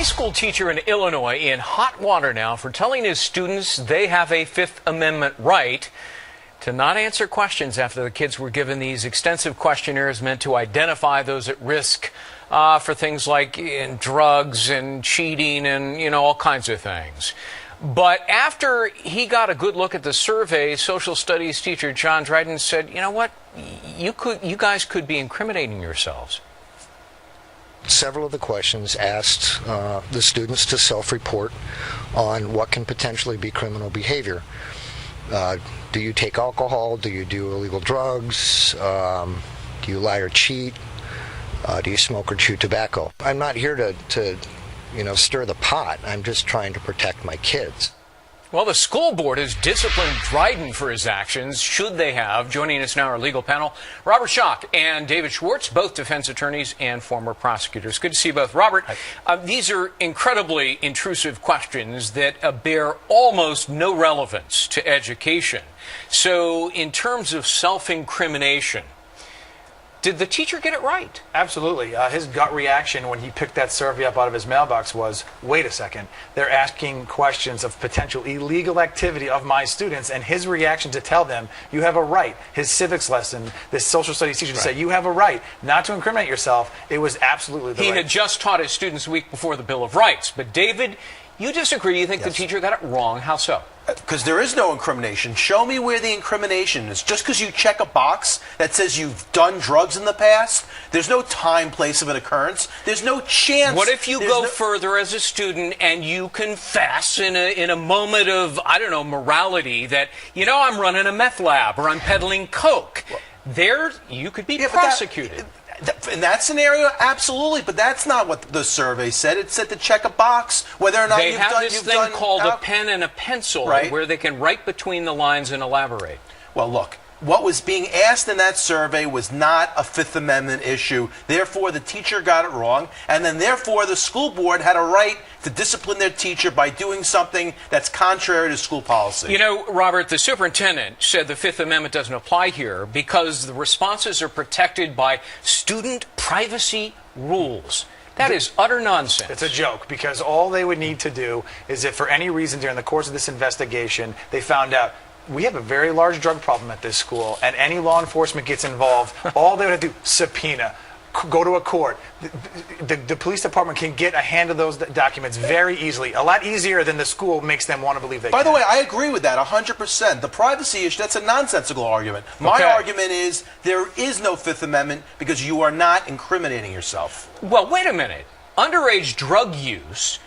high school teacher in Illinois in hot water now for telling his students they have a Fifth Amendment right to not answer questions after the kids were given these extensive questionnaires meant to identify those at risk for things like drugs and cheating and, all kinds of things. But after he got a good look at the survey, social studies teacher John Dryden said, you know what, you guys could be incriminating yourselves. Several of the questions asked the students to self-report on what can potentially be criminal behavior. Do you take alcohol? Do you do illegal drugs? Do you lie or cheat? Do you smoke or chew tobacco? I'm not here to stir the pot. I'm just trying to protect my kids. Well, the school board has disciplined Dryden for his actions, should they have. Joining us now, our legal panel, Robert Schoch and David Schwartz, both defense attorneys and former prosecutors. Good to see you both. Robert, these are incredibly intrusive questions that bear almost no relevance to education. So in terms of self-incrimination, did the teacher get it right? Absolutely. His gut reaction when he picked that survey up out of his mailbox was, wait a second, they're asking questions of potential illegal activity of my students, and his reaction to tell them, you have a right, his civics lesson, this social studies teacher to say, you have a right not to incriminate yourself, it was absolutely the right. He had just taught his students a week before the Bill of Rights. But David, you disagree. You think the teacher got it wrong. How so? Because there is no incrimination. Show me where the incrimination is. Just because you check a box that says you've done drugs in the past, there's no time, place of an occurrence. There's no chance. What if you go further as a student and you confess in a moment of, I don't know, morality that, I'm running a meth lab or I'm peddling coke? Well, there, you could be prosecuted. In that scenario, absolutely, but that's not what the survey said. It said to check a box whether or not they have this thing called a pen and a pencil, where they can write between the lines and elaborate. Well, look, what was being asked in that survey was not a Fifth Amendment issue. Therefore, the teacher got it wrong, and then therefore the school board had a right to discipline their teacher by doing something that's contrary to school policy. Robert, the superintendent said the Fifth Amendment doesn't apply here because the responses are protected by student privacy rules. That is utter nonsense. It's a joke, because all they would need to do is if for any reason during the course of this investigation they found out we have a very large drug problem at this school and any law enforcement gets involved, all they would have to do, subpoena, go to a court. The police department can get a hand of those documents very easily, a lot easier than the school makes them want to believe they can. By the way, I agree with that 100%. The privacy issue, that's a nonsensical argument. My argument is there is no Fifth Amendment because you are not incriminating yourself. Well, wait a minute. Underage drug use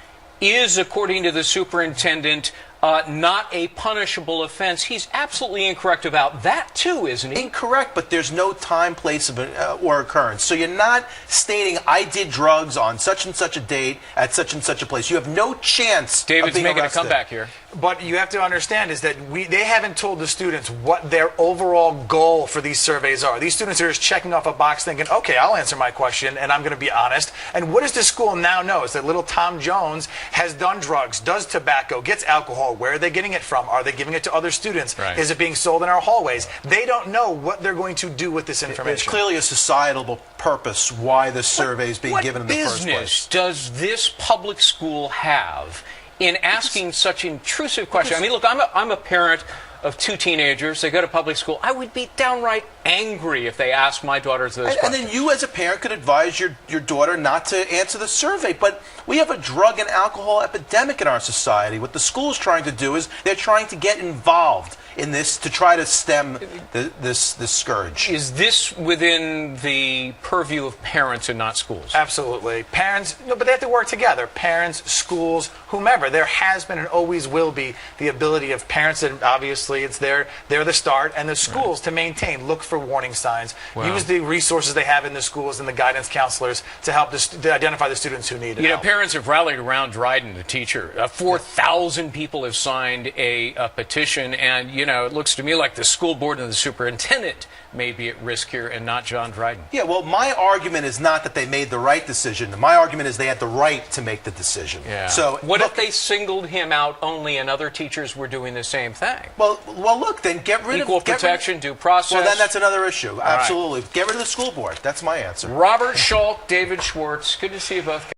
is, according to the superintendent, not a punishable offense. He's absolutely incorrect about that, too, isn't he? Incorrect, but there's no time, place, or occurrence. So you're not stating, I did drugs on such and such a date at such and such a place. You have no chance David's of being making arrested. a comeback here. But you have to understand is that they haven't told the students what their overall goal for these surveys are. These students are just checking off a box thinking, okay, I'll answer my question and I'm going to be honest. And what does the school now know is that little Tom Jones has done drugs, does tobacco, gets alcohol. Where are they getting it from? Are they giving it to other students? Right. Is it being sold in our hallways? They don't know what they're going to do with this information. It's clearly a societal purpose why this survey is being given in the first place. What business does this public school have in asking such intrusive questions? I mean, look, I'm a parent of two teenagers. They go to public school. I would be downright angry if they asked my daughters those questions. And then you as a parent could advise your daughter not to answer the survey. But we have a drug and alcohol epidemic in our society. What the school is trying to do is they're trying to get involved in this to try to stem this scourge. Is this within the purview of parents and not schools? Absolutely. Parents, no, but they have to work together. Parents, schools, whomever. There has been and always will be the ability of parents, and obviously they're the start, and the schools to maintain, look for warning signs, use the resources they have in the schools and the guidance counselors to help to identify the students who need help. Parents have rallied around Dryden, the teacher. 4,000 people have signed a petition, and it looks to me like the school board and the superintendent may be at risk here and not John Dryden. Yeah, well, my argument is not that they made the right decision. My argument is they had the right to make the decision. Yeah. So what if they singled him out only and other teachers were doing the same thing? Well, look, then get rid of equal protection, due process. Well, then that's another issue. Absolutely. Get rid of the school board. That's my answer. Robert Schoch, David Schwartz. Good to see you both.